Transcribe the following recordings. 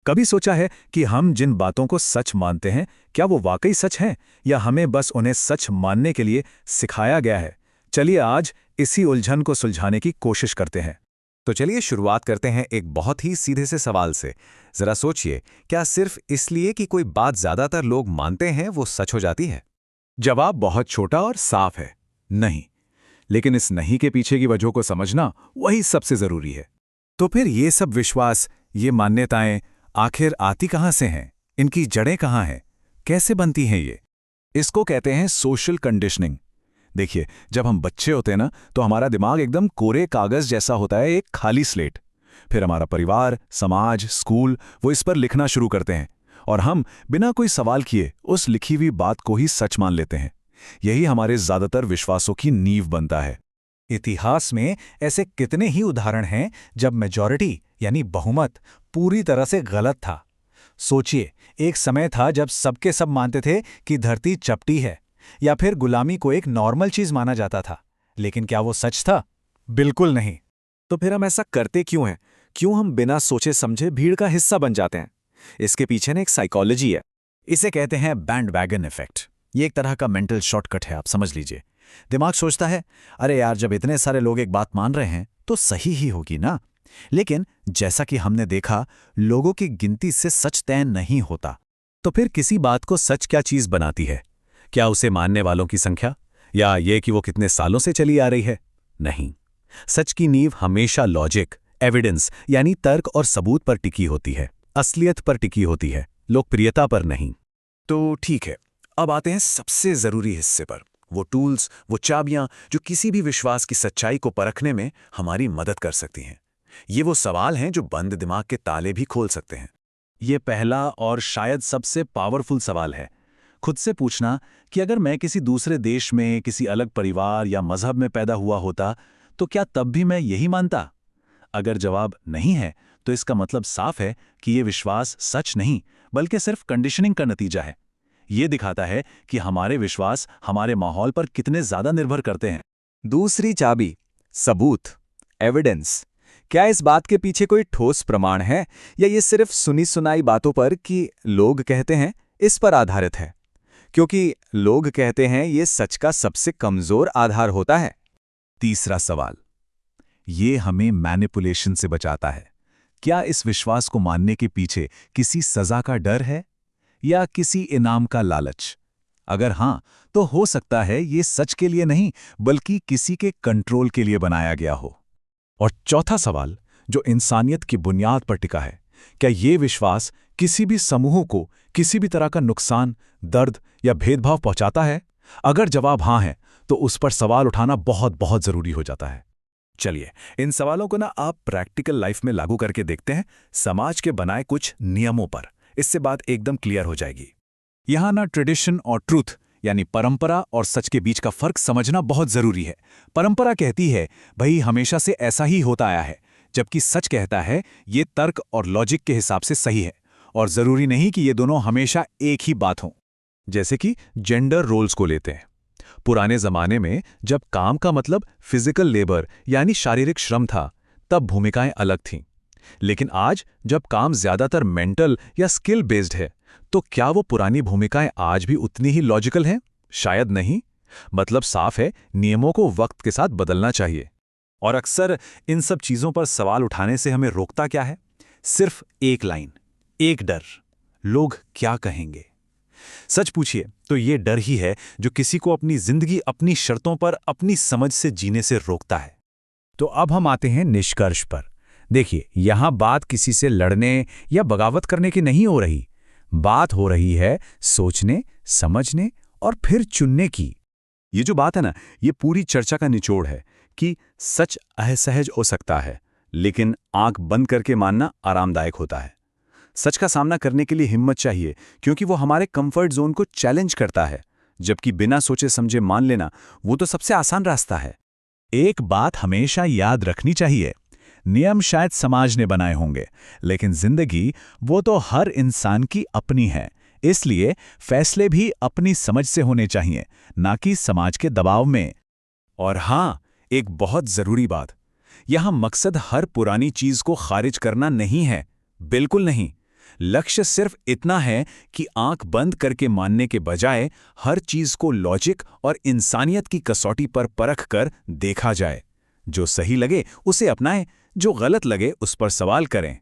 कभी सोचा है कि हम जिन बातों को सच मानते हैं, क्या वो वाकई सच हैं, या हमें बस उन्हें सच मानने के लिए सिखाया गया है? चलिए आज इसी उलझन को सुलझाने की कोशिश करते हैं। तो चलिए शुरुआत करते हैं एक बहुत ही सीधे से सवाल से। जरा सोचिए, क्या सिर्फ इसलिए कि कोई बात ज्यादातर लोग मानते हैं वो सच हो जाती है? जवाब बहुत छोटा और साफ है, नहीं। लेकिन इस नहीं के पीछे की वजह को समझना वही सबसे जरूरी है। तो फिर ये सब विश्वास, ये मान्यताएं आखिर आती कहाँ से हैं? इनकी जड़ें कहाँ हैं? कैसे बनती हैं ये? इसको कहते हैं सोशल कंडीशनिंग। देखिए, जब हम बच्चे होते हैं ना, तो हमारा दिमाग एकदम कोरे कागज जैसा होता है, एक खाली स्लेट। फिर हमारा परिवार, समाज, स्कूल वो इस पर लिखना शुरू करते हैं, और हम बिना कोई सवाल किए उस लिखी हुई बात को ही सच मान लेते हैं। यही हमारे ज्यादातर विश्वासों की नींव बनता है। इतिहास में ऐसे कितने ही उदाहरण हैं जब मेजॉरिटी यानी बहुमत पूरी तरह से गलत था। सोचिए, एक समय था जब सबके सब मानते थे कि धरती चपटी है, या फिर गुलामी को एक नॉर्मल चीज माना जाता था। लेकिन क्या वो सच था? बिल्कुल नहीं। तो फिर हम ऐसा करते क्यों हैं? क्यों हम बिना सोचे समझे भीड़ का हिस्सा बन जाते हैं? इसके पीछे ना एक साइकोलॉजी है। इसे कहते हैं बैंड वैगन इफेक्ट। ये एक तरह का मेंटल शॉर्टकट है, आप समझ लीजिए। दिमाग सोचता है, अरे यार, जब इतने सारे लोग एक बात मान रहे हैं तो सही ही होगी ना। लेकिन जैसा कि हमने देखा, लोगों की गिनती से सच तय नहीं होता। तो फिर किसी बात को सच क्या चीज बनाती है? क्या उसे मानने वालों की संख्या, या ये कि वो कितने सालों से चली आ रही है? नहीं। सच की नींव हमेशा लॉजिक, एविडेंस यानी तर्क और सबूत पर टिकी होती है, असलियत पर टिकी होती है, लोकप्रियता पर नहीं। तो ठीक है, अब आते हैं सबसे जरूरी हिस्से पर। वो टूल्स, वो चाबियां जो किसी भी विश्वास की सच्चाई को परखने में हमारी मदद कर सकती हैं। ये वो सवाल हैं जो बंद दिमाग के ताले भी खोल सकते हैं। ये पहला और शायद सबसे पावरफुल सवाल है। खुद से पूछना कि अगर मैं किसी दूसरे देश में, किसी अलग परिवार या मजहब में पैदा हुआ होता, तो क्या तब भी मैं यही मानता? अगर जवाब नहीं है, तो इसका मतलब साफ है कि ये विश्वास सच नहीं, बल्कि सिर्फ कंडीशनिंग का नतीजा है। ये दिखाता है कि हमारे विश्वास हमारे माहौल पर कितने ज्यादा निर्भर करते हैं। दूसरी चाबी, सबूत, एविडेंस। क्या इस बात के पीछे कोई ठोस प्रमाण है, या ये सिर्फ सुनी सुनाई बातों पर कि लोग कहते हैं, इस पर आधारित है? क्योंकि लोग कहते हैं ये सच का सबसे कमजोर आधार होता है। तीसरा सवाल, ये हमें मैनिपुलेशन से बचाता है। क्या इस विश्वास को मानने के पीछे किसी सजा का डर है, या किसी इनाम का लालच? अगर हां, तो हो सकता है ये सच के लिए नहीं, बल्कि किसी के कंट्रोल के लिए बनाया गया हो। और चौथा सवाल, जो इंसानियत की बुनियाद पर टिका है, क्या ये विश्वास किसी भी समूह को किसी भी तरह का नुकसान, दर्द या भेदभाव पहुंचाता है? अगर जवाब हां है, तो उस पर सवाल उठाना बहुत बहुत जरूरी हो जाता है। चलिए, इन सवालों को ना आप प्रैक्टिकल लाइफ में लागू करके देखते हैं, समाज के बनाए कुछ नियमों पर। इससे बात एकदम क्लियर हो जाएगी। यहां ना ट्रेडिशन और ट्रूथ यानी परंपरा और सच के बीच का फर्क समझना बहुत जरूरी है। परंपरा कहती है भाई हमेशा से ऐसा ही होता आया है, जबकि सच कहता है ये तर्क और लॉजिक के हिसाब से सही है, और जरूरी नहीं कि ये दोनों हमेशा एक ही बात हों। जैसे कि जेंडर रोल्स को लेते हैं। पुराने जमाने में जब काम का मतलब फिजिकल लेबर यानी शारीरिक श्रम था, तब भूमिकाएं अलग थीं। लेकिन आज जब काम ज्यादातर मेंटल या स्किल बेस्ड है, तो क्या वो पुरानी भूमिकाएं आज भी उतनी ही लॉजिकल हैं? शायद नहीं। मतलब साफ है, नियमों को वक्त के साथ बदलना चाहिए। और अक्सर इन सब चीजों पर सवाल उठाने से हमें रोकता क्या है? सिर्फ एक लाइन, एक डर, लोग क्या कहेंगे। सच पूछिए तो ये डर ही है जो किसी को अपनी जिंदगी अपनी शर्तों पर अपनी समझ से जीने से रोकता है। तो अब हम आते हैं निष्कर्ष पर। देखिए, यहां बात किसी से लड़ने या बगावत करने की नहीं हो रही। बात हो रही है सोचने, समझने और फिर चुनने की। ये जो बात है ना, ये पूरी चर्चा का निचोड़ है कि सच असहज हो सकता है, लेकिन आंख बंद करके मानना आरामदायक होता है। सच का सामना करने के लिए हिम्मत चाहिए, क्योंकि वो हमारे कंफर्ट जोन को चैलेंज करता है, जबकि बिना सोचे समझे मान लेना वो तो सबसे आसान रास्ता है। एक बात हमेशा याद रखनी चाहिए, नियम शायद समाज ने बनाए होंगे, लेकिन जिंदगी वो तो हर इंसान की अपनी है। इसलिए फैसले भी अपनी समझ से होने चाहिए, ना कि समाज के दबाव में। और हां, एक बहुत जरूरी बात, यहां मकसद हर पुरानी चीज को खारिज करना नहीं है, बिल्कुल नहीं। लक्ष्य सिर्फ इतना है कि आंख बंद करके मानने के बजाय हर चीज को लॉजिक और इंसानियत की कसौटी पर परख कर देखा जाए। जो सही लगे उसे अपनाएं, जो गलत लगे उस पर सवाल करें।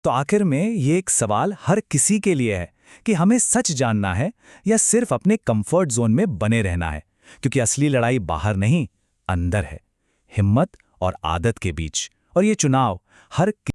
तो आखिर में ये एक सवाल हर किसी के लिए है कि हमें सच जानना है या सिर्फ अपने कंफर्ट जोन में बने रहना है, क्योंकि असली लड़ाई बाहर नहीं, अंदर है, हिम्मत और आदत के बीच। और ये चुनाव हर